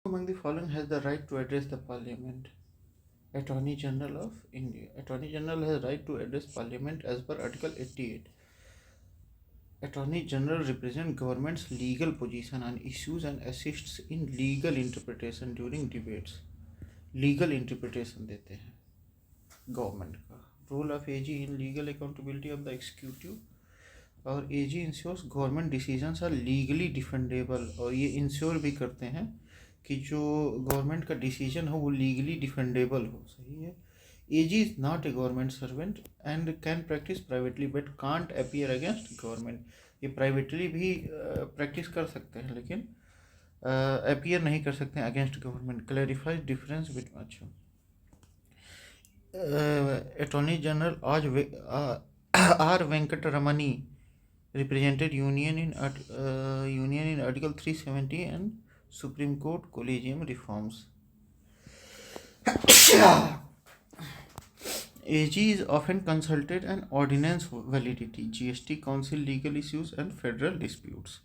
Among the following has the right to address the Parliament? Attorney General of India. Attorney General has right to address Parliament as per Article 88. Attorney General represents government's legal position on issues and assists in legal interpretation during debates. Legal interpretation देते हैं government का. Role of AG in legal accountability of the executive. और AG ensures government decisions are legally defendable. और ये ensure भी करते हैं कि जो गवर्नमेंट का डिसीजन हो वो लीगली डिफेंडेबल हो. सही है. AG is not a government servant and can practice privately but can't appear against government. ये प्राइवेटली भी प्रैक्टिस कर सकते हैं लेकिन अपीयर नहीं कर सकते हैं against government. Clarifies difference between. अच्छा, अटॉर्नी जनरल आज R Venkataramani represented union in Article 370 and Supreme Court Collegium reforms. AG is often consulted on ordinance validity, GST council legal issues and federal disputes.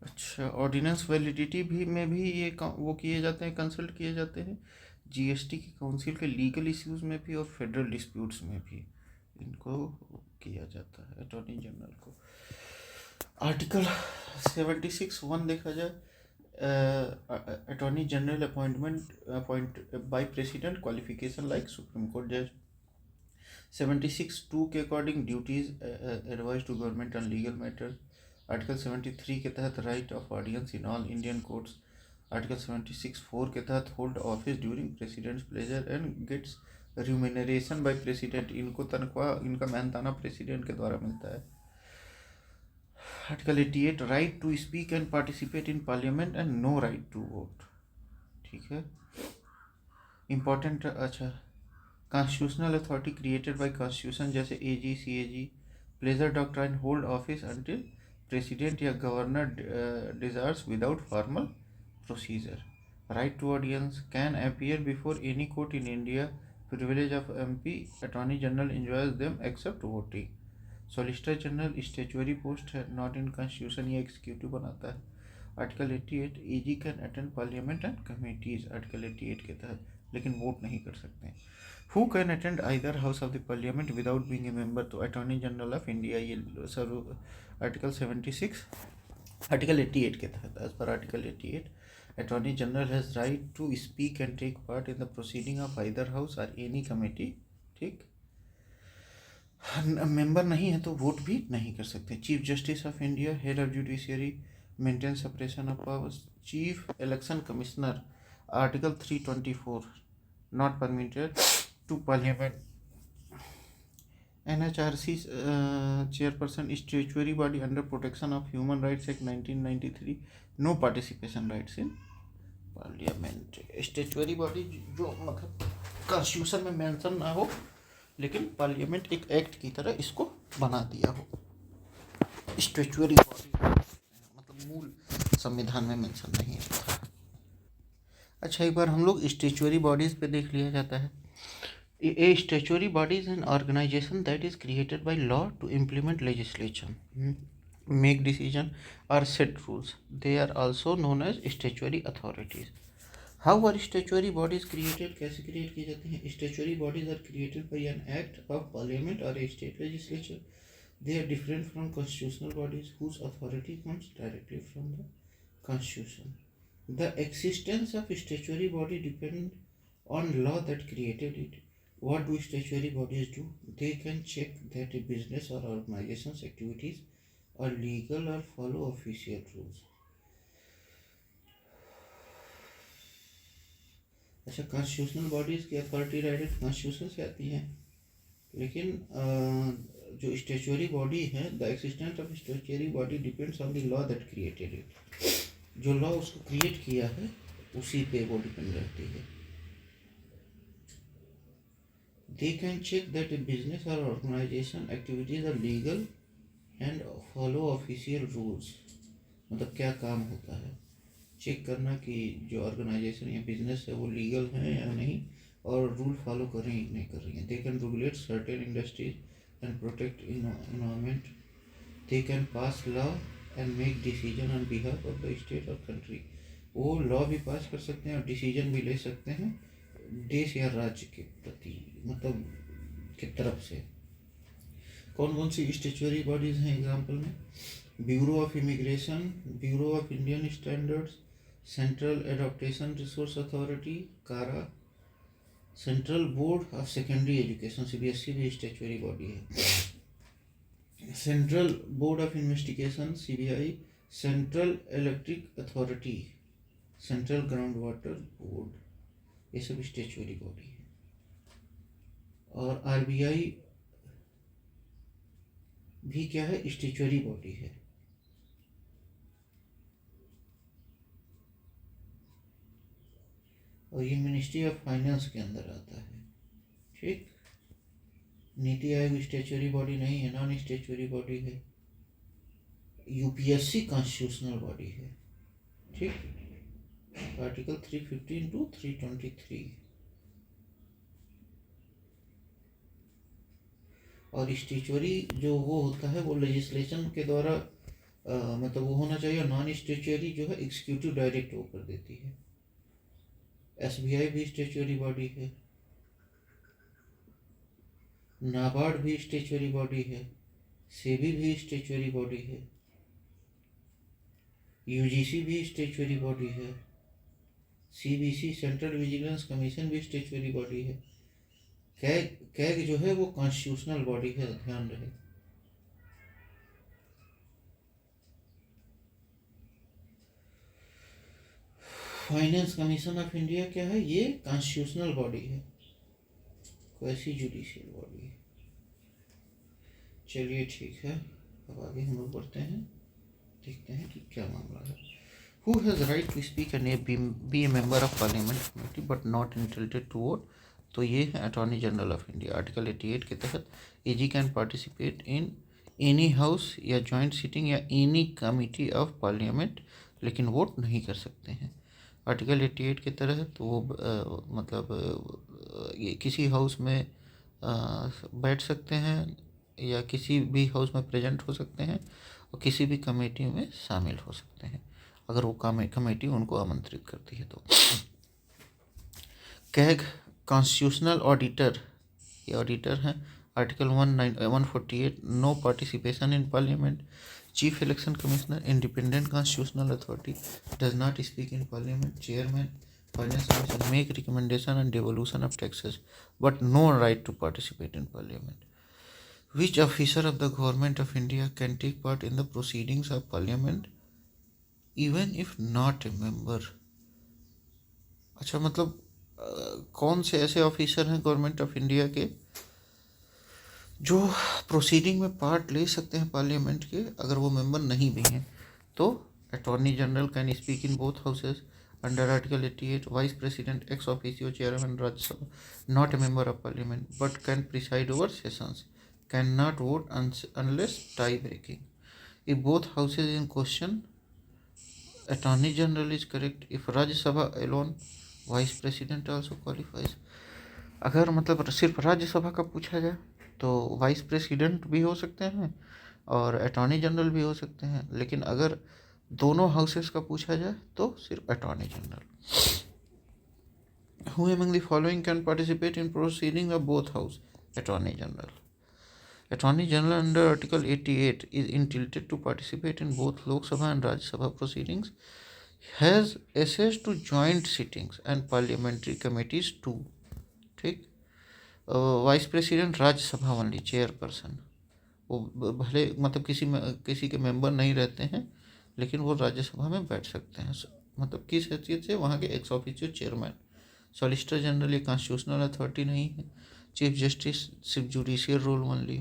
अच्छा, ordinance validity भी में भी ये वो किए जाते हैं, कंसल्ट किए जाते हैं जीएसटी की काउंसिल के लीगल इश्यूज़ में भी और फेडरल डिस्प्यूट्स में भी इनको किया जाता है अटॉर्नी जनरल को. आर्टिकल 76(1) देखा जाए, attorney general appoint by president, qualification like supreme court जज. 76(2) के according duties advice to government on legal matters. Article 73 के तहत right of audience in all Indian courts. Article 76(4) के तहत hold office during president's pleasure and gets remuneration by president. इनको तनख्वाह, इनका मेहनताना प्रेसिडेंट के द्वारा मिलता है. Article 88 right to speak and participate in parliament and no right to vote. ठीक है, इम्पॉर्टेंट. अच्छा, constitutional authority created by constitution जैसे AG, CAG, pleasure doctrine hold office until president या governor desires without formal procedure. Right to audience can appear before any court in India. Privilege of MP attorney general enjoys them except voting. Solicitor general statutory post है, not in constitution, ये executive बनाता है. Article 88 AG can attend parliament and committees article 88 के तहत, लेकिन vote नहीं कर सकते हैं. Who can attend either house of the parliament without being a member, तो अटॉर्नी जनरल ऑफ इंडिया. ये सर्व आर्टिकल 76 आर्टिकल 88 के तहत. As per article 88 attorney general has right to speak and take part in the proceeding of either house और any committee. ठीक, member नहीं है तो vote भी नहीं कर सकते. Chief justice of India, head of judiciary, maintain separation of powers. Chief election commissioner article 324 not permitted to parliament. NHRC chairperson statutory body under protection of human rights act 1993, no participation rights in parliament. Statutory body जो मतलब constitution में mention ना हो लेकिन parliament एक act की तरह इसको बना दिया हो. स्टेचुअरी बॉडी मतलब मूल संविधान में मेंशन नहीं है. अच्छा, एक बार हम लोग स्टेचुअरी बॉडीज़ पे देख लिया जाता है. A statutory body is an organization that is created by law to implement legislation, make decision or set rules. They are also known as statutory authorities. How are statutory bodies created? कैसे create की जाती हैं? Statutory bodies are created by an act of parliament or a state legislature. They are different from constitutional bodies whose authority comes directly from the constitution. The existence of statutory body depends on law that created it. What do statutory bodies do? They can check that a business or organization's activities are legal or follow official rules. अच्छा, constitutional bodies की authority direct constitution से आती है, लेकिन जो statutory body है, the existence of statutory body depends on the law that created it. जो law उसको क्रिएट किया है उसी पे वो डिपेंड रहती है. They can check that a business or organization activities are legal and follow official rules. मतलब क्या काम होता है, चेक करना कि जो ऑर्गेनाइजेशन या बिजनेस है वो लीगल है या नहीं और रूल फॉलो कर रही नहीं कर रही हैं. They can regulate certain industries and protect environment. They can pass law and make decision on behalf of the state or country. वो लॉ भी पास कर सकते हैं और डिसीजन भी ले सकते हैं देश या राज्य के प्रति, मतलब की तरफ से। कौन कौन सी स्टेचुअरी बॉडीज हैं एग्जाम्पल में? Bureau of immigration, bureau of Indian standards, central adoption resource authority CARA, central board of secondary education CBSE भी स्टेचुअरी बॉडी है, central board of investigation CBI, central electric authority, central ground water board, ये सब statutory body है। और RBI भी क्या है? Statutory body है। और ये मिनिस्ट्री ऑफ फाइनेंस के अंदर आता है। ठीक, नीति आयोग स्टेचुअरी बॉडी नहीं है, नॉन स्टेचुअरी बॉडी है। यूपीएससी कॉन्स्टिट्यूशनल बॉडी है। ठीक, आर्टिकल 315 टू 323। और स्टेचुअरी जो वो होता है वो लेजिस्लेशन के द्वारा मतलब वो होना चाहिए। नॉन स्टेचुअरी जो है एग्जीक्यूटिव डायरेक्ट वो कर देती है। एसबीआई भी स्टेचुअरी बॉडी है, नाबार्ड भी स्टेचुअरी बॉडी है, सेबी भी स्टेचुअरी बॉडी है, यूजीसी भी स्टेचुअरी बॉडी है, सीबीसी सेंट्रल विजिलेंस कमीशन भी स्टेचुअरी बॉडी है। कैग जो है वो कॉन्स्टिट्यूशनल बॉडी है, ध्यान रहे। फाइनेंस कमीशन ऑफ इंडिया क्या है? ये कॉन्स्टिट्यूशनल बॉडी है, क्वासी जुडिशियल बॉडी है। चलिए ठीक है, अब आगे हम लोग बढ़ते हैं, देखते हैं कि क्या मामला है। Who has right to speak and be a member of parliament committee but not entitled to vote? तो ये है attorney general of India. Article 88 के तहत AG can participate in any house या जॉइंट सीटिंग या एनी कमिटी ऑफ पार्लियामेंट, लेकिन vote नहीं कर सकते हैं। आर्टिकल 88 के तहत वो ये किसी हाउस में बैठ सकते हैं या किसी भी हाउस में प्रेजेंट हो सकते हैं और किसी भी कमेटी में शामिल हो सकते हैं अगर वो कमेटी उनको आमंत्रित करती है। तो कैग कॉन्स्टिट्यूशनल ऑडिटर, ये ऑडिटर हैं। Article 148 no participation in parliament. Chief election commissioner independent constitutional authority does not speak in parliament. Chairman finance commission make recommendation and devolution of taxes but no right to participate in parliament. Which officer of the government of India can take part in the proceedings of parliament even if not a member? अच्छा, मतलब कौन से ऐसे officer हैं government of India के जो proceeding में part ले सकते हैं पार्लियामेंट के अगर वो मेंबर नहीं भी हैं? तो attorney general can speak in both houses under article 88। Vice president ex officio chairman Rajya Sabha not a member of parliament but can preside over sessions, can not vote unless tie breaking. If both houses in question attorney general is correct. If Rajya Sabha alone vice president also qualifies. अगर मतलब सिर्फ राज्यसभा का पूछा जाए तो vice president भी हो सकते हैं और अटॉर्नी जनरल भी हो सकते हैं, लेकिन अगर दोनों हाउसेस का पूछा जाए तो सिर्फ attorney general. Who among the following can participate in proceeding of both house? Attorney General. Attorney General under Article 88 is entitled to participate in both Lok Sabha and Rajya Sabha proceedings, has access to joint sittings and parliamentary committees too. ठीक, vice president Rajya Sabha only, chairperson, वो भले मतलब किसी के member नहीं रहते हैं लेकिन वो राज्यसभा में बैठ सकते हैं, मतलब किस हैसियत से? वहाँ के ex officio chairman. Solicitor general ये कॉन्स्टिट्यूशनल अथॉरिटी नहीं है। चीफ जस्टिस सिर्फ judicial role only.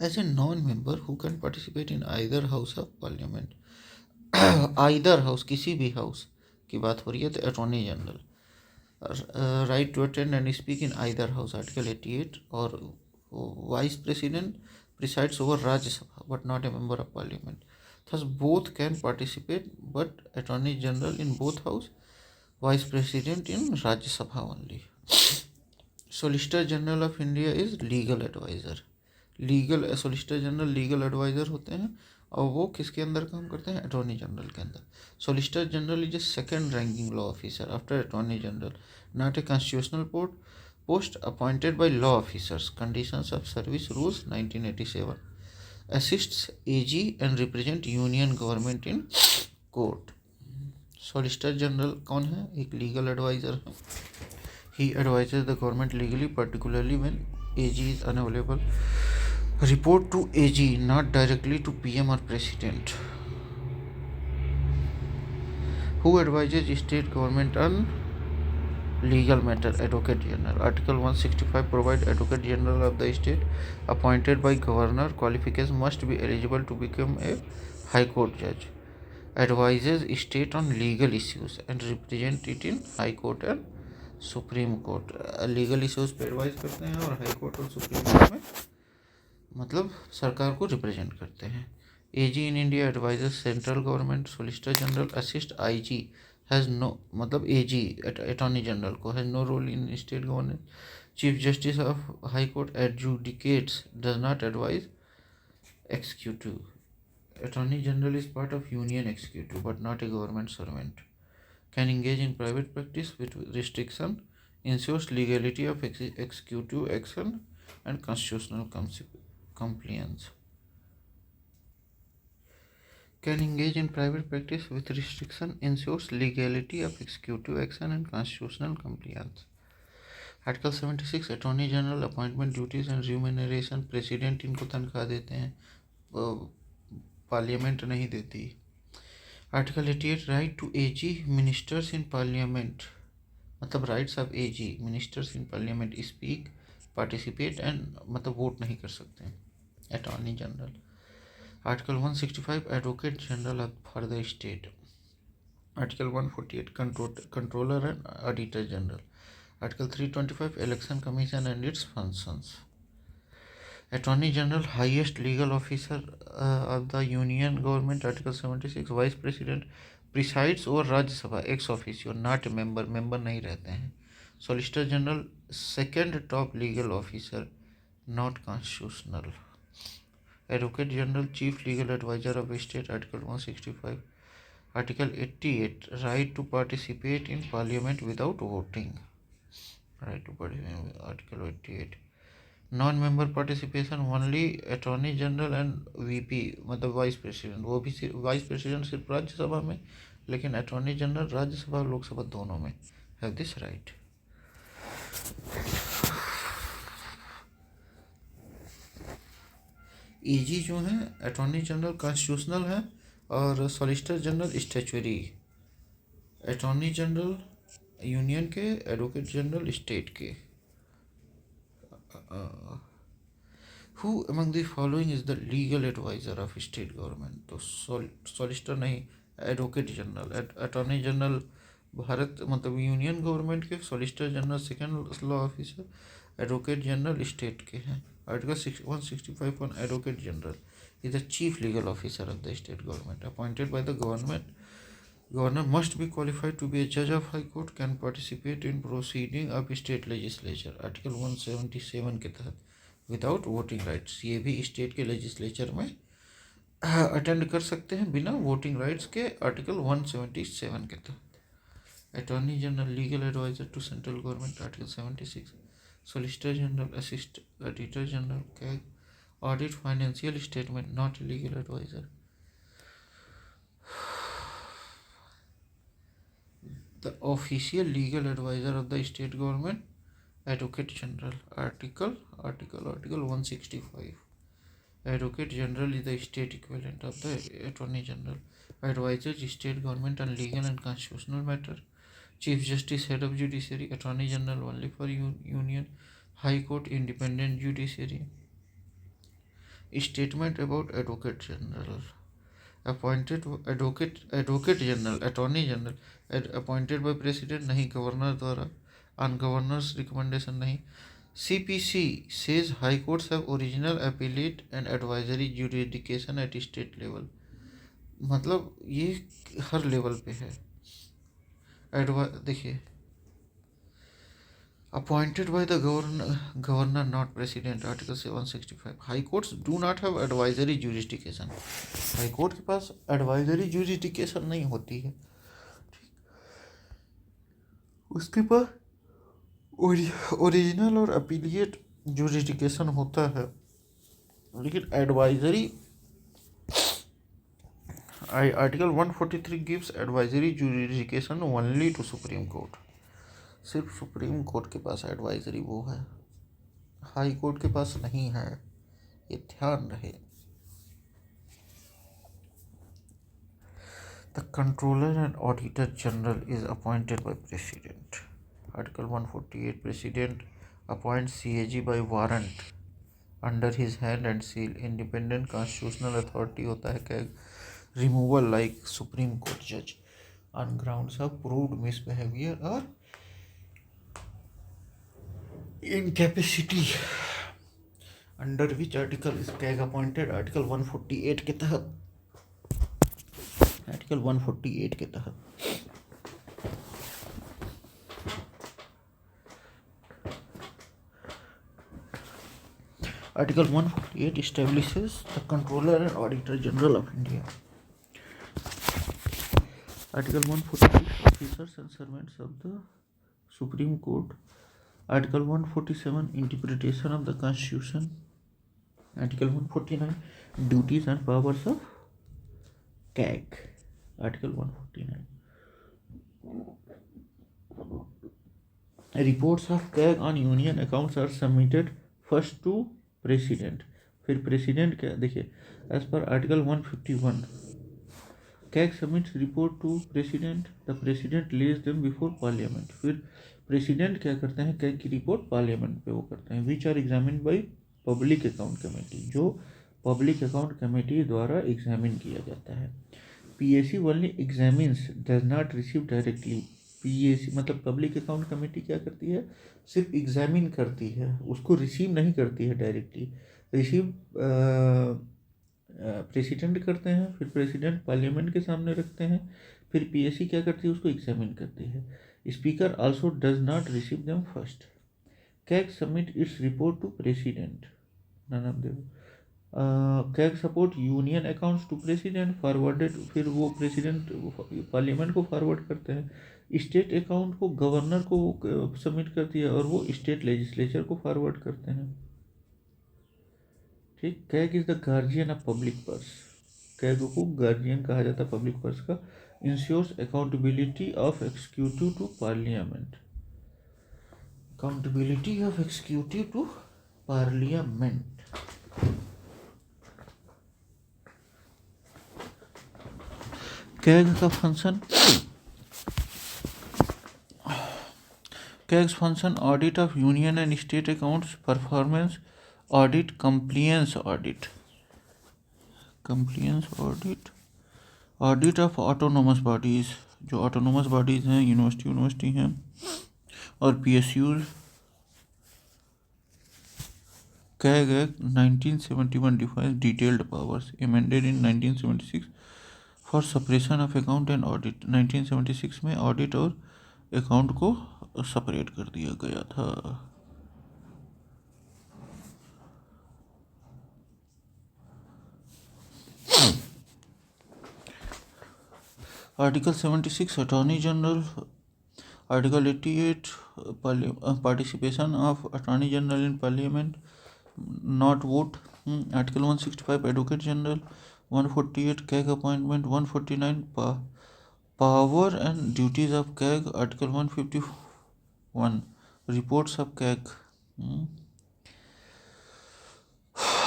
As a non member who can participate in either house of parliament. Either house, किसी भी हाउस की बात हो रही है तो attorney general. Right to attend and speak in either house, article 88। और vice president presides over Rajya Sabha but not a member of parliament. Thus both can participate but attorney general in both house, vice president in Rajya Sabha only. Solicitor general of India is legal adviser. Solicitor general legal adviser होते हैं और वो किसके अंदर काम करते हैं? Attorney general के अंदर। Solicitor general is a second ranking law officer after attorney general, not a constitutional post appointed by law officers. Conditions of service rules 1987. Assists AG and represent union government in court. Solicitor General कौन है? एक legal advisor है. He advises the government legally, particularly when AG is unavailable. Report to AG, not directly to PM or President. Who advises state government on legal matter? Advocate General. Article 165 provide Advocate General of the state appointed by governor. Qualifications must be eligible to become a High Court judge. Advises state on legal issues and represent it in High Court and Supreme Court. Legal issues पे advice करते हैं और high court और supreme court में मतलब सरकार को represent करते हैं. AG in India advisers central government. Solicitor general assist IG has no मतलब एजी अटॉर्नी जनरल को has no role in state governance. Chief justice of high court adjudicates, does not advise executive. Attorney General is part of Union Executive but not a government servant. Can engage in private practice with restriction, ensures legality of executive action and constitutional compliance. Can engage in private practice with restriction, ensures legality of executive action and constitutional compliance. Article 76 Attorney General appointment duties and remuneration. President इनको तनख्वाह देते हैं, parliament नहीं देती. Article 88 right to AG ministers in parliament मतलब rights of AG ministers in parliament speak participate and मतलब vote नहीं कर सकते हैं. Attorney general. Article 165 advocate general for the state. Article 148 controller and auditor general. Article 325 election commission and its functions. Attorney General, highest legal officer of the Union Government. Article 76 Vice President presides over Rajya Sabha ex officio, not a member, member नहीं रहते हैं. Solicitor General, second top legal officer, not constitutional. Advocate General, chief legal advisor of state. Article 165. Article 88 right to participate in parliament without voting. Right to participate. Article 88 non member participation only attorney general and VP मतलब vice president. वो भी vice president सिर्फ राज्यसभा में, लेकिन attorney general Rajya Sabha और लोकसभा दोनों में have this right. एजी जो है अटॉर्नी जनरल कॉन्स्टिट्यूशनल है और solicitor general statutory. Attorney general union के, एडवोकेट जनरल स्टेट के. Who among the following is the legal advisor of state government? तो सॉलिसिटर नहीं, advocate general. Attorney general Bharat मतलब union government के, solicitor general second law officer, advocate general state के हैं. Article 165 on advocate general is the chief legal officer of the state government appointed by the government. Governor must be qualified to be a judge of high court, can participate in proceeding of state legislature. Article 177 के तहत without voting rights, ये भी state के legislature में attend कर सकते हैं बिना वोटिंग राइट्स के. आर्टिकल 177 के तहत. Attorney general legal adviser to central government. Article 76. Solicitor general assist auditor general CAG audit financial statement, not legal adviser. The official legal advisor of the state government, Advocate General. Article 165. Advocate General is the state equivalent of the Attorney General. Advises state government on legal and constitutional matter. Chief Justice, head of judiciary. Attorney General only for Union. High Court, independent judiciary. Statement about Advocate General. Appointed advocate general, attorney general appointed by president नहीं, governor द्वारा, on governor's recommendation नहीं. CPC says high courts have original appellate and advisory jurisdiction at state level. मतलब ये हर level पे है. देखिए Appointed by the governor, not president. Article 765. High courts do not have advisory jurisdiction. High court के पास advisory jurisdiction नहीं होती है, उसके पास ओरिजिनल और अपीलिएट jurisdiction होता है, लेकिन advisory article 143 gives advisory jurisdiction only to supreme court. सिर्फ सुप्रीम कोर्ट के पास एडवाइजरी वो है, हाई कोर्ट के पास नहीं है, ये ध्यान रहे. The controller and auditor general is appointed by president. Article 148. President appoints CAG by warrant under his hand and seal. Independent constitutional authority होता है CAG removal like supreme court जज on grounds of proved misbehaviour और incapacity. Under which article is CAG appointed? Article 148 के तहत. Article 148 के तहत article 148 establishes the controller and auditor general of India. Article 146 officers and servants of the Supreme Court. Article 147 interpretation of the Constitution. Article 149 duties and powers of CAG. Article 149 reports of CAG on union accounts are submitted first to president. फिर president क्या देखिए, as per Article 151 CAG submits report to president. The president lays them before parliament. फिर president क्या करते हैं, CAG की report parliament पे वो करते हैं. Which are examined by public account committee, जो पब्लिक अकाउंट कमेटी द्वारा एग्जामिन किया जाता है. PAC only examines, does not receive directly. PAC मतलब पब्लिक अकाउंट कमेटी क्या करती है, सिर्फ एग्जामिन करती है, उसको रिसीव नहीं करती है डायरेक्टली. रिसीव प्रेसिडेंट करते हैं, फिर प्रेसिडेंट पार्लियामेंट के सामने रखते हैं, फिर पीएसी क्या करती है, उसको एग्जामिन करती है. Speaker also does not receive them first. CAG submit its report to president. None of them. CAG support union accounts to president forwarded. फिर वो president पार्लियामेंट को फॉरवर्ड करते हैं. स्टेट अकाउंट को गवर्नर को सबमिट करती है और वो स्टेट लेजिस्लेचर को फॉरवर्ड करते हैं. ठीक. CAG is the guardian of public purse. CAG को गार्जियन कहा जाता है पब्लिक पर्स का. Ensures accountability of executive to parliament. Accountability of executive to parliament. CAG का function, CAG's function audit of union and state accounts, performance audit, compliance audit. Audit of autonomous bodies, जो autonomous bodies हैं, university हैं और PSUs. CAG Act 1971 defines detailed powers, amended in 1976 for separation of account and audit. 1976 में audit और account को separate कर दिया गया था. Article 76 Attorney General. Article 88 participation of Attorney General in Parliament, not vote. Article 165 Advocate General. 148 CAG appointment. 149 power and duties of CAG. Article 151 reports of CAG.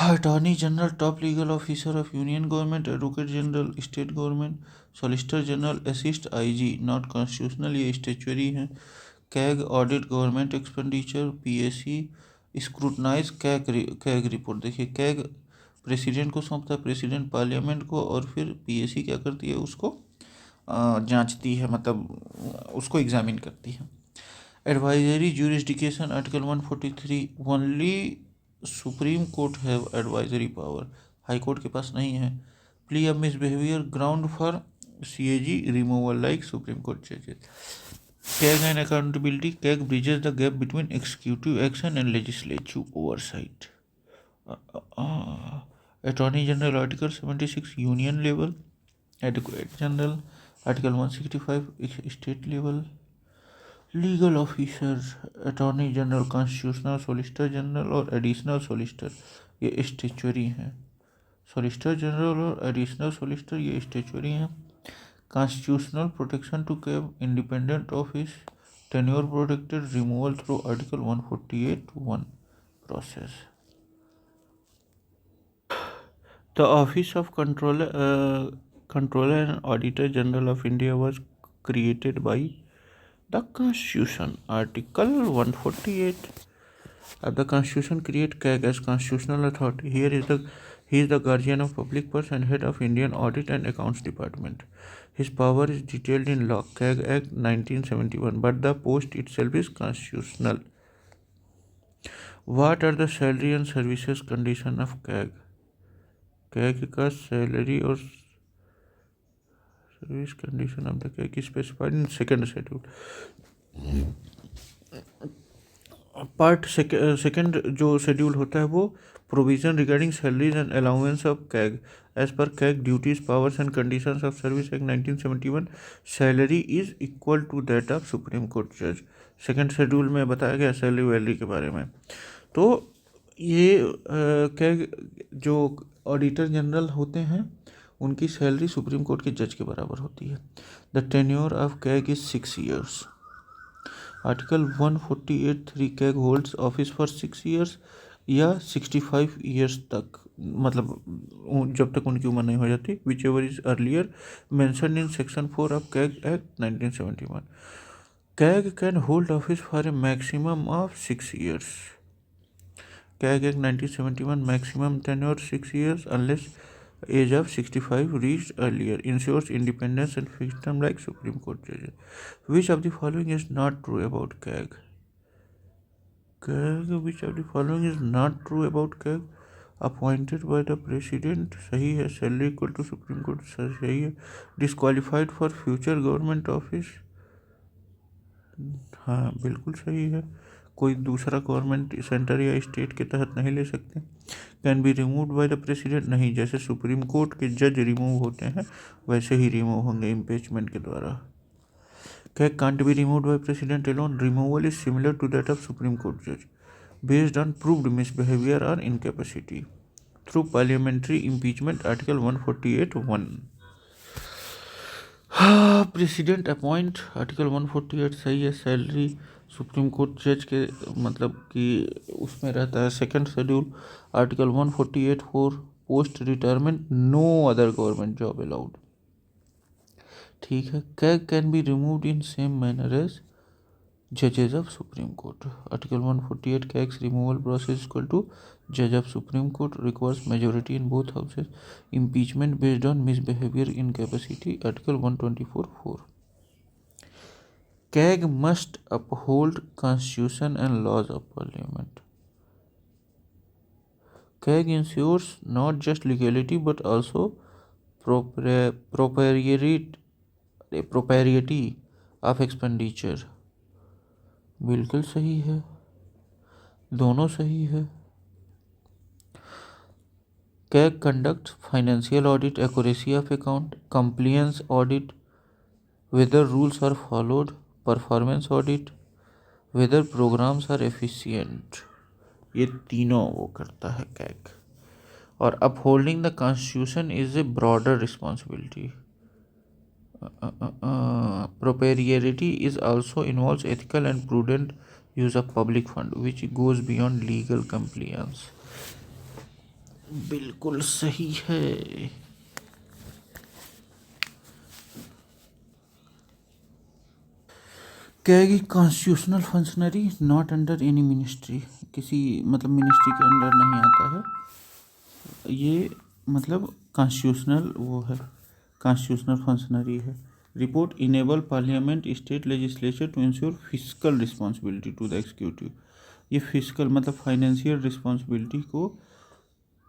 Attorney General, top legal officer of Union Government. Advocate General, State Government. Solicitor General assist IG, not constitutional, ये statutory हैं. CAG audit government expenditure. PAC scrutinise CAG report. देखिए CAG president को सौंपता है, president parliament को, और फिर PAC क्या करती है, उसको जांचती है, मतलब उसको एग्जामिन करती है. Advisory jurisdiction. Article 143 only supreme court have advisory power, high court के पास नहीं है. Plea of misbehaviour ground for CAG removal like supreme court जजेस. CAG and accountability. CAG bridges the gap between executive action and legislative oversight. Attorney General Article 76 Union level, Advocate General Article 165 state level, legal officer Attorney General, Constitutional Solicitor General और additional solicitor ये statutory हैं. Solicitor general और additional solicitor ये statutory हैं. Constitutional protection to CAG, independent office, tenure protected, removal through Article 148(1) process. The Office of Controller and Auditor General of India was created by the Constitution, Article 148. The Constitution creates CAG as constitutional authority. He is the guardian of public purse and head of Indian Audit and Accounts Department. His power is detailed in Law, CAG Act 1971, but the post itself is constitutional. What are the salary and services condition of CAG? CAG का salary और service condition of the CAG specified in second schedule. Part second जो schedule होता है वो provision regarding salaries and allowance of CAG as per CAG duties powers and conditions of service act 1971. Salary is equal to that of supreme court जज. Second schedule में बताया गया salary वैलरी के बारे में. तो ये CAG जो ऑडिटर जनरल होते हैं उनकी सैलरी सुप्रीम कोर्ट के जज के बराबर होती है. The tenure of CAG is 6 years. Article 148(3) CAG holds office for 6 years या 65 years तक, मतलब जब तक उनकी उम्र नहीं हो जाती. Which ever is earlier mentioned in section 4 of CAG act 1971. CAG can hold office for a maximum of 6 years. CAG Act 1971 maximum tenure 6 years unless age of 65 reached earlier, ensures independence and fixed term like Supreme Court judges. Which of the following is not true about CAG? Which of the following is not true about CAG? Appointed by the president सही है. Salary equal to Supreme Court सही है. Disqualified for future government office हाँ बिल्कुल सही है. कोई दूसरा गवर्नमेंट सेंटर या स्टेट के तहत नहीं ले सकते. Can be removed by the president नहीं, जैसे सुप्रीम कोर्ट के जज रिमूव होते हैं वैसे ही रिमूव होंगे इम्पीचमेंट के द्वारा. CAG can't be removed by president alone. Removal is similar to that of supreme court जज बेस्ड ऑन प्रूव्ड मिसबिहेवियर और incapacity through parliamentary impeachment. Article 148(1). President appoint. Article 148 सही है. सैलरी सुप्रीम कोर्ट जज के मतलब कि उसमें रहता है. Second schedule article 148(4) post retirement no other government job allowed. ठीक है. CAG can be removed in same manner as जजेस of supreme court. Article 148 CAG's removal process equal to जज of supreme court requires majority in both houses. Impeachment based on misbehaviour incapacity. Article 124(4). CAG must uphold constitution and laws of parliament. CAG ensures not just legality but also propriety of expenditure. बिल्कुल सही है. दोनों सही है. CAG conducts financial audit, accuracy of account, compliance audit, whether rules are followed, performance audit, whether programs are efficient. ये तीनों वो करता है CAG. और upholding the constitution is a broader responsibility. Propriety is also involves ethical and prudent use of public fund which goes beyond legal compliance. बिल्कुल सही है. CAG constitutional functionary not under any ministry. किसी मतलब ministry के under नहीं आता है. ये मतलब कॉन्स्टिट्यूशनल वो है, कॉन्स्टिट्यूशनल फंक्शनरी है. Report enable parliament state legislature to ensure physical responsibility to the executive. ये फिजिकल मतलब फाइनेंशियल रिस्पॉन्सिबिलिटी को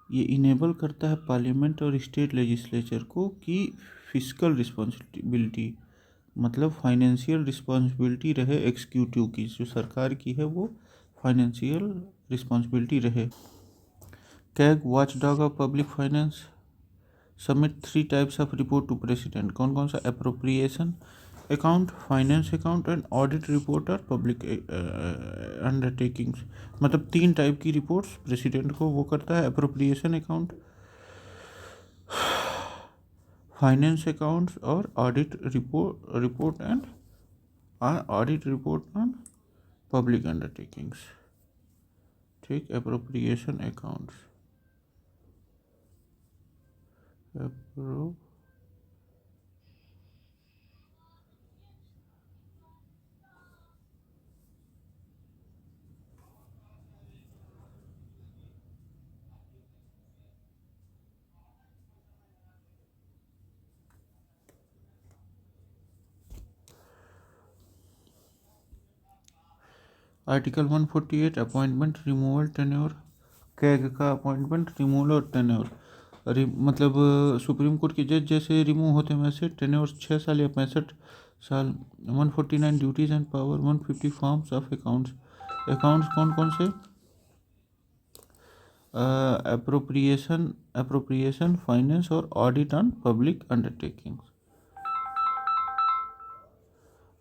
ये इनेबल करता है पार्लियामेंट और स्टेट लेजिस्लेचर को कि फिजिकल रिस्पॉन्सिबिलिटी मतलब फाइनेंशियल रिस्पॉन्सिबिलिटी रहे एग्जीक्यूटिव की, जो सरकार की है वो फाइनेंशियल रिस्पॉन्सिबिलिटी रहे। CAG watch dog of public finance submit 3 types of report to president. कौन कौन सा? Appropriation account, finance account and audit report और पब्लिक अंडरटेकिंग्स। मतलब 3 टाइप की रिपोर्ट्स प्रेसिडेंट को वो करता है, अप्रोप्रिएशन अकाउंट, फाइनेंस अकाउंट्स और audit report and audit report on public undertakings. ठीक, अप्रोप्रिएशन अकाउंट्स, अप्रो article 148 appointment removal tenure. CAG का अपॉइंटमेंट रिमूवल और टेन्योर मतलब सुप्रीम कोर्ट के जज जैसे रिमूव होते हैं वैसे टेन्योर 6 साल या 65 साल। 149 duties and power, 150 forms of accounts. Accounts कौन कौन से? अप्रोप्रिएशन, फाइनेंस और audit on public undertakings.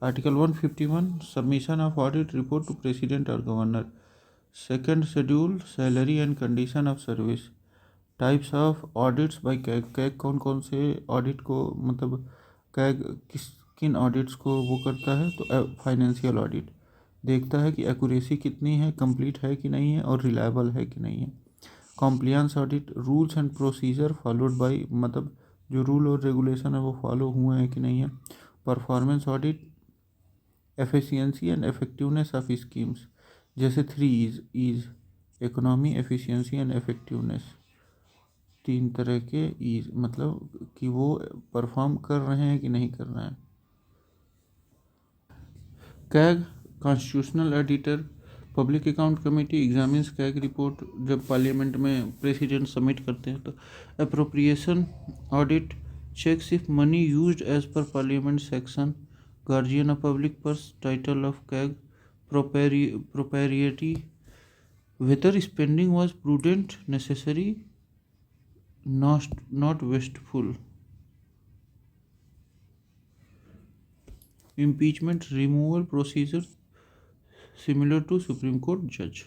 Article 151 submission of audit report to president और governor. Second schedule salary and condition of service. Types of audits by CAG. CAG कौन कौन से audit को, मतलब कैग किन ऑडिट्स को वो करता है? तो फाइनेंशियल ऑडिट देखता है कि एक्यूरेसी कितनी है, कंप्लीट है कि नहीं है और रिलायबल है कि नहीं है। Compliance audit, rules and procedure followed by, मतलब जो रूल और रेगुलेशन है वो फॉलो हुए हैं कि नहीं है। Performance audit, efficiency and effectiveness of schemes. जैसे 3 E's, economy, efficiency and effectiveness. 3 तरह के ईज, मतलब कि वो परफॉर्म कर रहे हैं कि नहीं कर रहे हैं। CAG constitutional auditor. Public account committee examines CAG report. जब पार्लियामेंट में प्रेसिडेंट सबमिट करते हैं तो। Appropriation audit checks if money used as per parliament section. Guardian of public purse, title of CAG. Propriety, whether spending was prudent, necessary, not wasteful. Impeachment removal procedure similar to Supreme Court judge.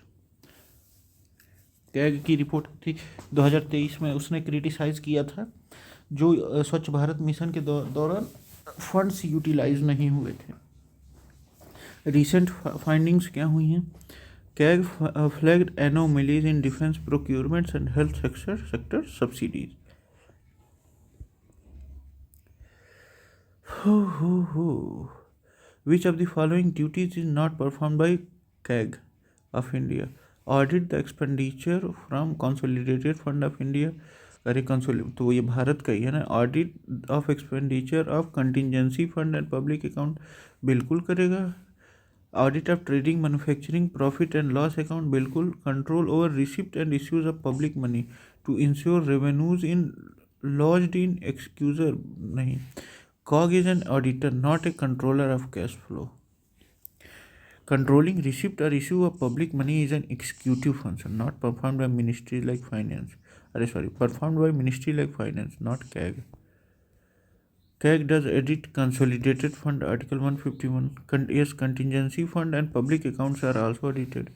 CAG की report थी 2023 में, उसने criticise किया था जो स्वच्छ Bharat mission के दौरान फंड्स यूटिलाइज नहीं हुए थे। रिसेंट फाइंडिंग्स क्या हुई हैं? CAG flagged anomalies in defence procurements and health sector subsidies. Which of the following duties is not performed by CAG of India? Audit the expenditure from Consolidated Fund of India. अरे तो ये भारत का ही है ना। Audit of expenditure of contingency fund and public account बिल्कुल करेगा। Audit of trading, manufacturing, profit and loss account बिल्कुल। Control over receipt and issues of public money to ensure revenues in lodged in exchequer नहीं। COG is an auditor, not a controller of cash flow. Controlling receipt or issue of public money is an executive function, not performed by ministry like finance. Performed by ministry like finance, not CAG. CAG does audit consolidated fund, Article 151. Yes, contingency fund and public accounts are also audited.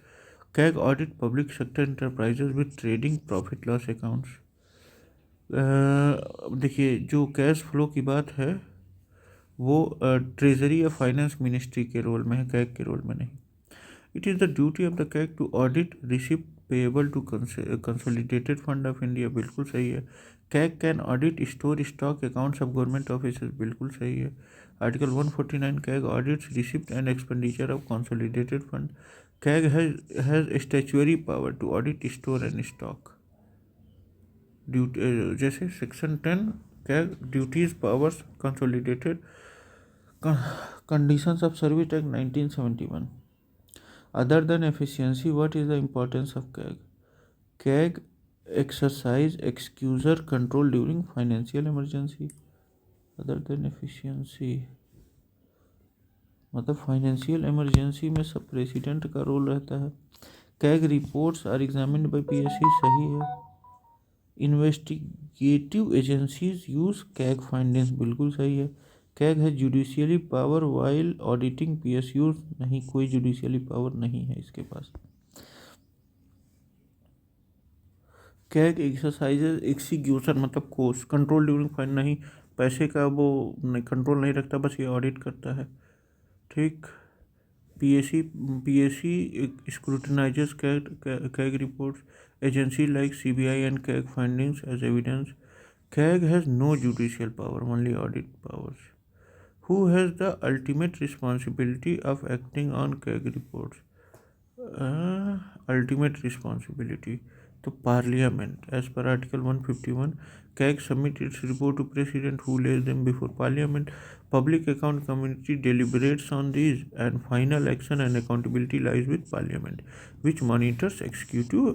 CAG audit public sector enterprises with trading profit loss accounts. देखिए, जो cash flow की बात है वो treasury या finance ministry के role में है, कैग के रोल में नहीं। It is the duty of the CAG to audit receipt payable to consolidated fund of India, बिल्कुल सही है। CAG can audit store stock accounts of government officers, बिल्कुल सही है। Article 149 CAG audits receipt and expenditure of consolidated fund. CAG has statutory power to audit store and stock. जैसे section 10 CAG duties powers consolidated Conditions of Service Act 1971. Other than efficiency, what is the importance of CAG? CAG exercise excuser control during financial emergency. Other than efficiency. मतलब financial emergency में सब president का role रहता है। CAG reports are examined by PSC, सही है। Investigative agencies use CAG findings, बिल्कुल सही है। कैग है judicially power while auditing PSU, नहीं, कोई जुडिशियली पावर नहीं है इसके पास। कैग एक्सरसाइजेज एग्जीक्यूशन मतलब कोर्स कंट्रोल ड्यूरिंग फाइन, नहीं, पैसे का वो नहीं, कंट्रोल नहीं रखता, बस ये ऑडिट करता है। ठीक। PSC PSC scrutinizes CAG reports. Agencies like CBI and CAG findings as evidence. CAG has no judicial power, only audit powers. Who has the ultimate responsibility of acting on CAG reports? Ultimate responsibility. तो parliament, as per article 151, CAG submit its report to president who lays them before parliament. Public Account Committee deliberates on these, and final action and accountability lies with Parliament, which monitors executive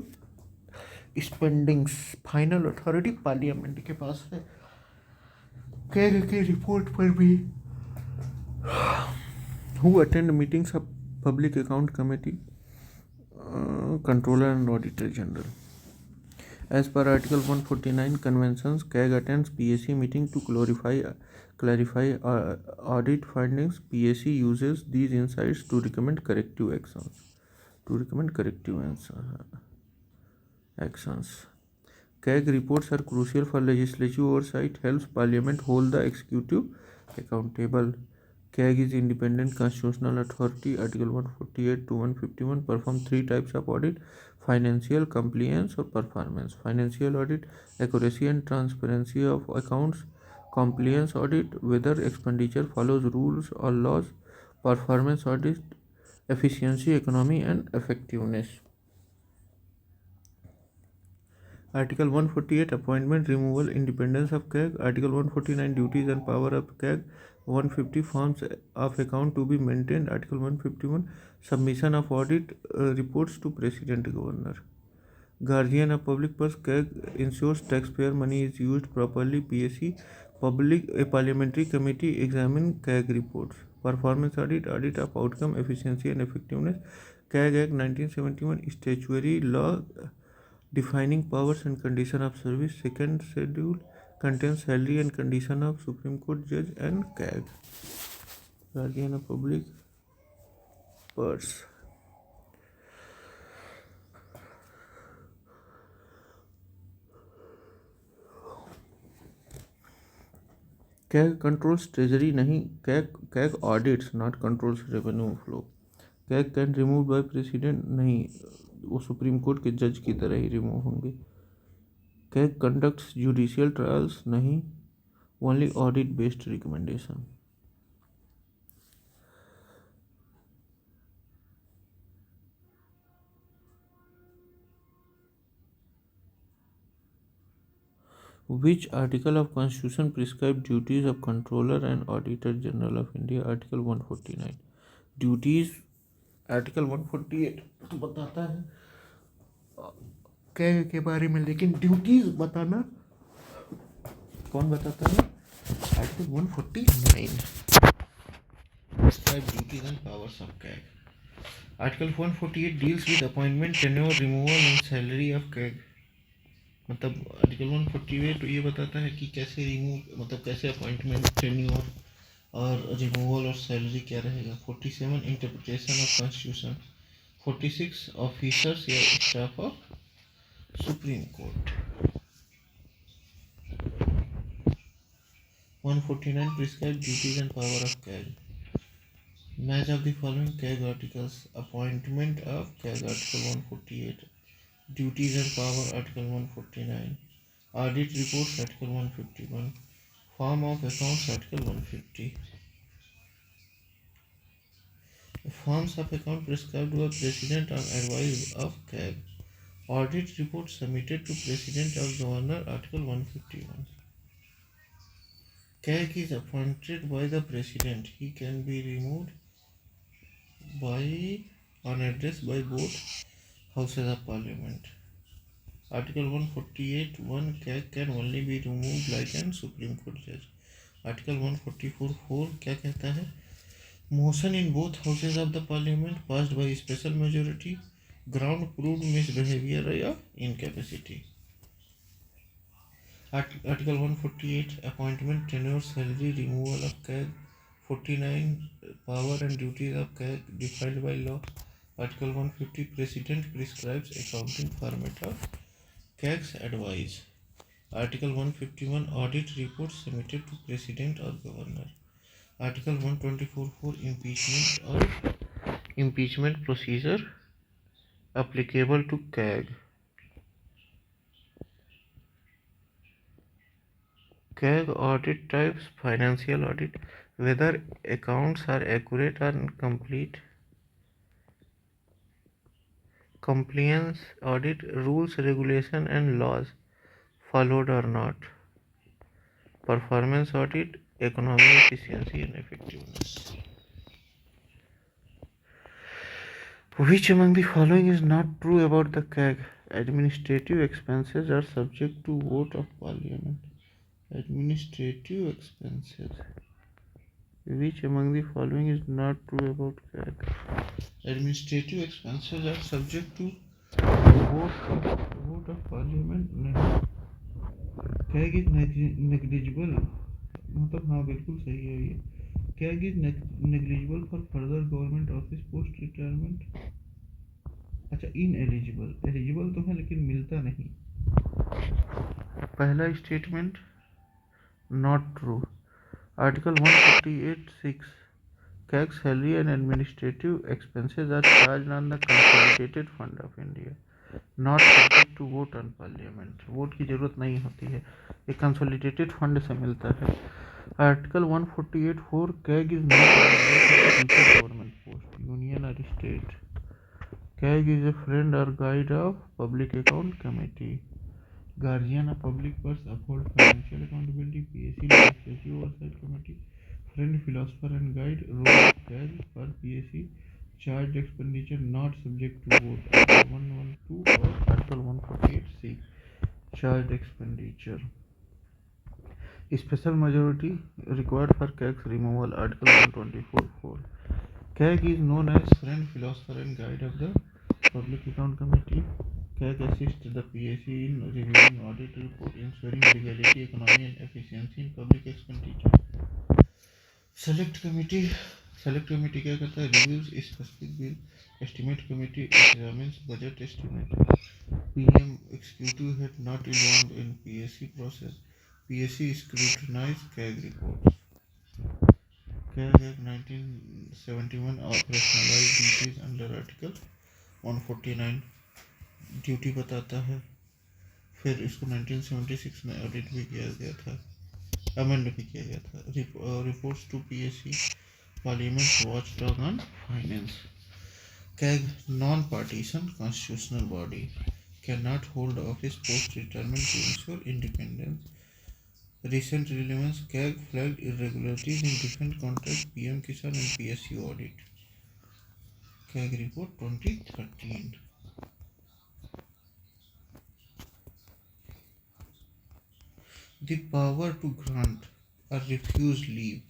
spendings. Final authority Parliament के पास है। CAG के report पर भी who attend meetings of Public Account Committee, Controller and Auditor General. As per Article 149 Conventions, CAG attends PSC meeting to clarify audit findings. PSC uses these insights to recommend corrective actions. CAG reports are crucial for legislative oversight, helps Parliament hold the executive accountable. CAG is independent constitutional authority. Article 148 to 151 perform three types of audit: financial, compliance, or performance. Financial audit, accuracy and transparency of accounts. Compliance audit, whether expenditure follows rules or laws. Performance audit, efficiency, economy, and effectiveness. Article 148 appointment, removal, independence of CAG. Article 149 duties and power of CAG. 150 forms of account to be maintained. Article 151 submission of audit reports to President Governor. Guardian of public purse, CAG ensures taxpayer money is used properly. PSC a parliamentary committee examine CAG reports. Performance audit, audit of outcome, efficiency and effectiveness. CAG Act 1971 statutory law defining powers and condition of service. Second schedule contains salary and condition of Supreme Court judge and CAG. Guardian of public purse. CAG controls treasury, नहीं, CAG audits, not controls revenue flow. CAG can remove by president, नहीं, वो supreme court के जज की तरह ही remove होंगे. CAG conducts judicial trials, नहीं, only audit based recommendation. Which article of Constitution prescribe duties of Controller and Auditor General of India? Article 149. Duties, Article 148 तो बताता है कैग के बारे में, लेकिन ड्यूटीज बताना कौन बताता है? Article 149 prescribe duties and powers of CAG. Article 148 deals with appointment, tenure, removal and salary of CAG. मतलब आर्टिकल 148 ये बताता है कि कैसे रिमूव, मतलब कैसे अपॉइंटमेंट, टेन्योर और रिमूवल और सैलरी क्या रहेगा. 47 इंटरप्रिटेशन ऑफ कॉन्स्टिट्यूशन. 46 ऑफिसर्स या staff of supreme court. 149 prescribe duties and power of CAG. Match of the following CAG articles. Appointment of CAG article 148. Duties and power Article 149. Audit reports Article 151. Form of accounts Article 150. Forms of account prescribed by President on advice of CAG. Audit report submitted to President or Governor Article 151. CAG is appointed by the President. He can be removed on address by both houses of Parliament. Article 148(1) CAG can only be removed like an Supreme Court judge. Article 144(4) क्या कहता है? Motion in both houses of the parliament passed by special majority. Ground proved misbehavior or incapacity. Article 148 appointment, tenure, salary, removal of CAG. 49 power and duties of CAG defined by law. Article 150 President prescribes accounting format of CAG's advice. Article 151 audit reports submitted to President or Governor. Article 124 for impeachment procedure applicable to CAG. CAG audit types: financial audit, whether accounts are accurate or complete. Compliance audit, rules, regulation and laws followed or not. Performance audit, economic efficiency and effectiveness. Which among the following is not true about the CAG? Administrative expenses are subject to vote of parliament. Administrative expenses. Which among the following is not true about CAG? Administrative expenses are subject to vote of parliament. CAG is negligible. मतलब हाँ बिल्कुल सही है ये. CAG is negligible for further government office post retirement. अच्छा ineligible, eligible तो है लेकिन मिलता नहीं. पहला statement not true. Article 148(6) CAG salary and administrative expenses are charged on the consolidated fund of India, not subject to vote on parliament. Vote की जरूरत नहीं होती है, ये कंसोलिडेटेड फंड से मिलता है. Article 148(4) CAG is not eligible for future government post, union or state. CAG is a friend or guide of public account committee. Guardian of public purse, uphold financial accountability. PSC legislative oversight committee. Friend, philosopher and guide. Role of CAG for PSC. Charged expenditure not subject to vote. Article 112 or Article 148(c). Charged expenditure. Special majority required for CAG's removal. Article 124(4). CAG is known as friend, philosopher and guide of the public account committee. CAG assists the PSC in reviewing audit report, ensuring legality, economy and efficiency in public expenditure. Select committee क्या करता है? Reviews specific bill. Estimate committee examines budget estimate. PM executive head not involved in PSC process. PSC scrutinize CAG reports. CAG Act 1971 operationalized duties under Article 149. Duty बताता है. फिर इसको 1976 में audit भी किया गया था, अमेंड भी किया गया था. Reports to PSC, parliament watchdog on finance. CAG non-partisan constitutional body, cannot hold office post retirement to ensure independence. Recent relevance: CAG flagged irregularities in defense contract, PM Kisan and PSU audit. CAG report 2013. The power to grant or refuse leave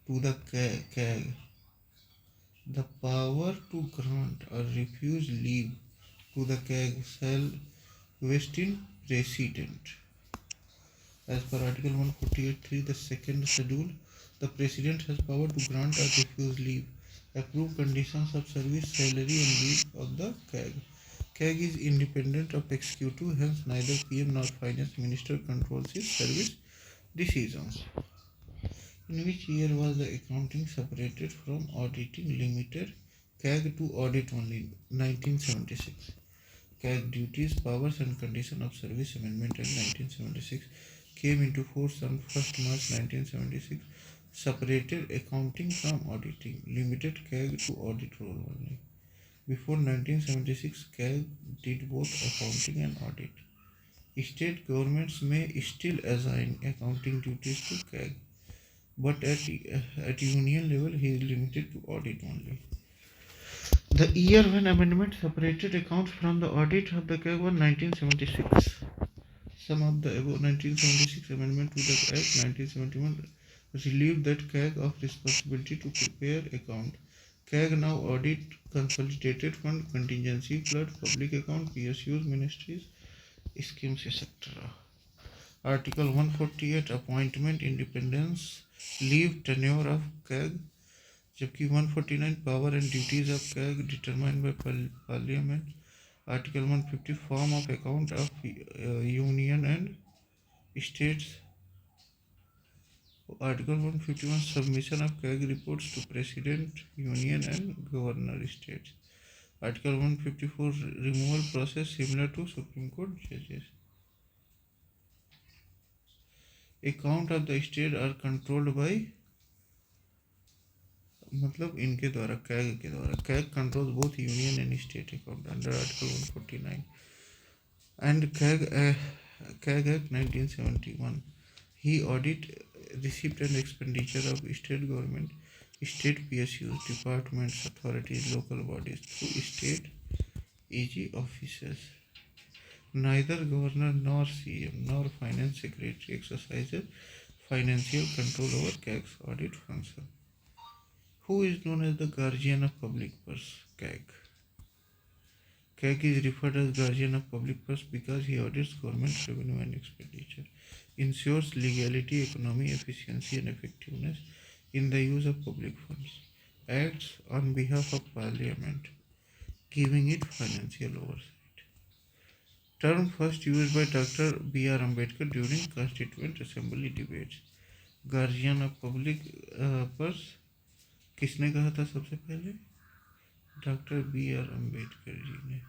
to the CAG. The power to grant or refuse leave to the CAG shall vest in President. As per Article 148(3), the second schedule, the President has power to grant or refuse leave, approve conditions of service, salary and leave of the CAG. CAG is independent of executive, hence neither PM nor finance minister controls his service decisions. In which year was the accounting separated from auditing, limited CAG to audit only? 1976. CAG duties, powers and condition of service amendment in 1976 came into force on 1st March 1976, separated accounting from auditing, limited CAG to audit role only. Before 1976, CAG did both accounting and audit. State governments may still assign accounting duties to CAG, but at union level he is limited to audit only. The year when amendment separated accounts from the audit of the CAG was 1976. Some of the above 1976 amendment to the Act 1971 relieved that CAG of responsibility to prepare account. CAG now audit consolidated fund, contingency, flood, public account, PSUs, ministries, schemes, etc. Article 148 appointment, independence, leave, tenure of CAG. जबकि 149 power and duties of CAG determined by Parliament. Article 150 form of account of union and states. Article 151 submission of CAG reports to President, Union and Governor States. Article 154 removal process similar to Supreme Court judges. Account of the state are controlled by, मतलब इनके द्वारा, CAG के द्वारा. CAG controls both union and state account under article 149 and CAG Act 1971. He audit receipt and expenditure of state government, state PSUs, departments, authorities, local bodies through state EG offices. Neither governor nor CM nor finance secretary exercises financial control over CAG's audit function. Who is known as the guardian of public purse? CAG. CAG is referred as guardian of public purse because he audits government revenue and expenditure, ensures legality, economy, efficiency and effectiveness in the use of public funds, acts on behalf of Parliament, giving it financial oversight. Term first used by Dr. B.R. Ambedkar during Constituent Assembly debates. Guardian of public purse किसने कहा था सबसे पहले? Doctor B.R. Ambedkar ji ने.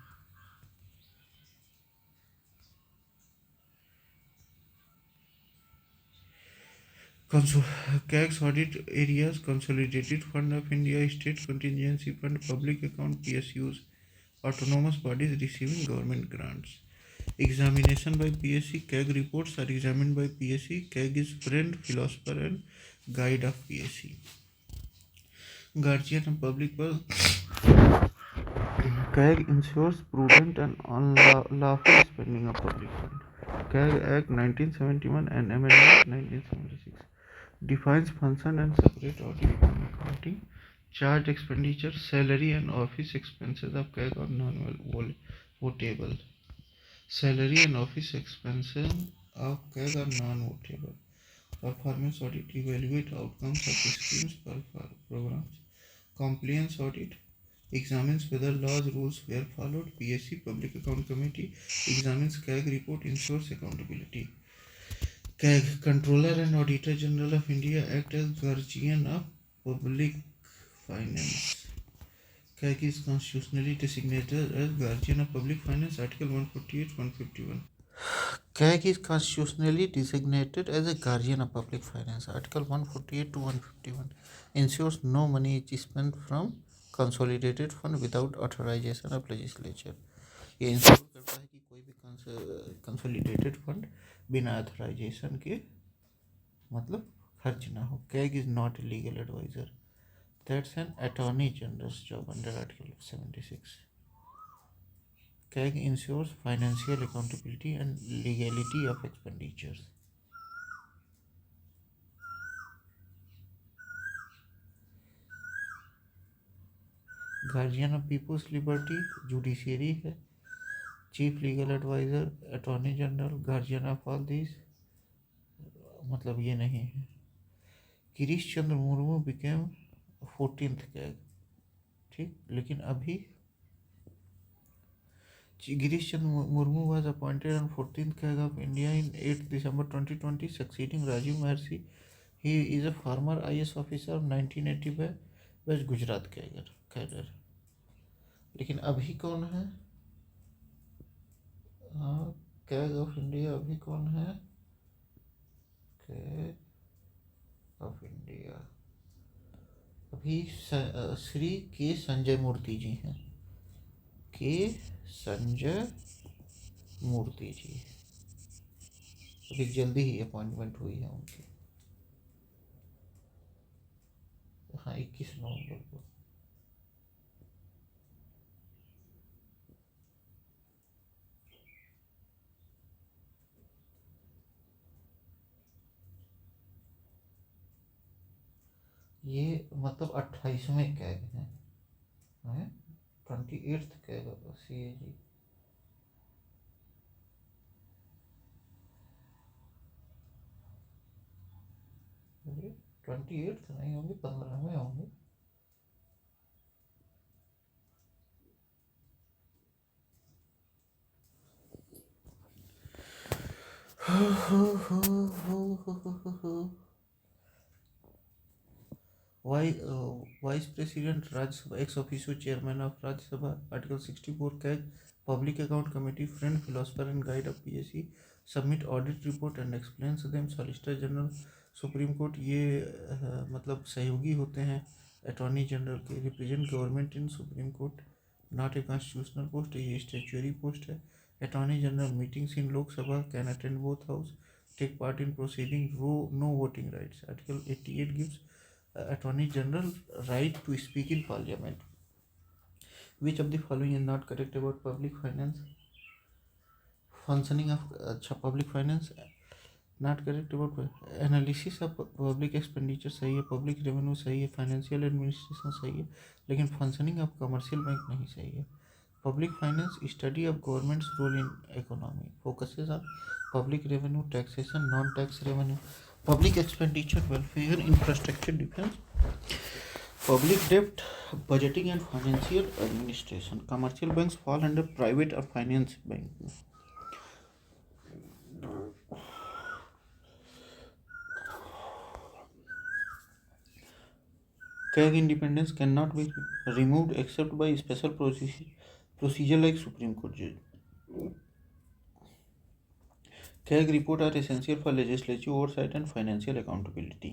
CAG's audit areas: Consolidated Fund of India, State Contingency Fund, Public Account, PSUs, autonomous bodies receiving government grants. Examination by PSC. CAG reports are examined by PSC. CAG is friend, philosopher and guide of PSC. Guardian of public purse. CAG ensures prudent and unlawful spending of public fund. CAG Act 1971 and Amendment 1976 defines function and separate audit from accounting. Charge expenditure, salary and office expenses of CAG are non-votable. Salary and office expenses of CAG are non-votable. Performance audit: evaluate outcomes of schemes per programs. Compliance audit examines whether laws, rules were followed. PSC Public Account Committee examines CAG report, ensures accountability. CAG Controller and Auditor General of India act as guardian of public finance. CAG is constitutionally designated as guardian of public finance. Article 148-151. CAG is constitutionally designated as a guardian of public finance. Article 148 to 151 ensures no money is spent from consolidated fund without authorization of legislature. ये ensure करता है कि कोई भी consolidated fund बिना authorisation के मतलब खर्च ना हो. CAG is not a legal advisor. That's an attorney general's job under Article 76. CAG ensures financial accountability and legality of expenditures. Guardian of people's liberty judiciary है. Chief legal adviser attorney general. Guardian of all this मतलब ये नहीं है. Girish Chandra Murmu became 14th CAG. ठीक, लेकिन अभी Girish Chandra Murmu was appointed on 14th CAG of India in 8th December 2020, succeeding Rajiv Maharshi. He is a former IS officer of 1985 West Gujarat cadre. लेकिन अभी कौन है? हाँ, कैग ऑफ इंडिया अभी कौन है? कैग ऑफ इंडिया अभी श्री के संजय मूर्ति जी हैं. के संजय मूर्ति जी अभी जल्दी ही अपॉइंटमेंट हुई है उनकी. हाँ, 21 नवंबर को. ये मतलब 28वें कैग हैं 28th कैग CAG। 28th नहीं होंगे, 15वें होंगे। Vice president Rajya Sabha ex officio chairman of Rajya Sabha article 64 CAG public account committee friend philosopher and guide of PSC submit audit report and explains them solicitor general supreme court. ये मतलब सहयोगी होते हैं attorney general के, represent government in supreme court, not a constitutional post, ये statutory post है। Attorney general meetings in Lok Sabha, can attend both house, take part in proceeding, no voting rights. Article 88 gives Attorney General right to speak in Parliament. Which of the following is not correct about public finance? Functioning of public finance not correct about analysis of public expenditure सही है, public revenue सही है, financial administration सही है, लेकिन functioning of commercial bank नहीं सही है। Public finance study of government's role in economy focuses on public revenue, taxation, non-tax revenue, public expenditure, welfare, infrastructure, defense, public debt, budgeting and financial administration. Commercial banks fall under private or finance bank. CAG independence cannot be removed except by special procedure like Supreme Court judge. CAG report are essential for legislative oversight and financial accountability.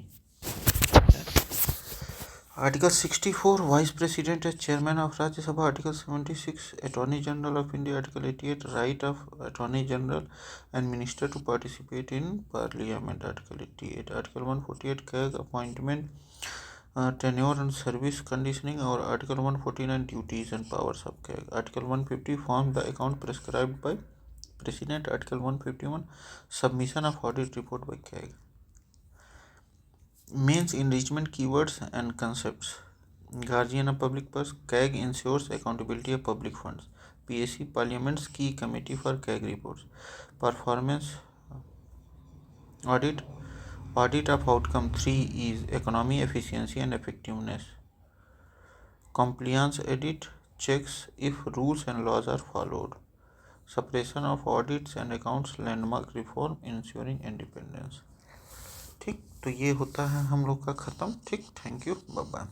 Article 64 Vice President as Chairman of Rajya Sabha. Article 76 Attorney General of India. Article 88 Right of Attorney General and Minister to participate in Parliament. Article 88 Article 148 CAG appointment, tenure and service conditioning, or Article 149 duties and powers of CAG. Article 150 form the account prescribed by President. Article 151 submission of audit report by CAG. Means enrichment keywords and concepts. Guardian of public purse. CAG ensures accountability of public funds. PSC Parliament's key committee for CAG reports. Performance audit. Audit of outcome 3 is economy, efficiency and effectiveness. Compliance audit checks if rules and laws are followed. Suppression of audits and accounts. Landmark reform ensuring independence. ठीक, तो ये होता है हम लोग का ख़त्म। ठीक, थैंक यू, बाय बाय।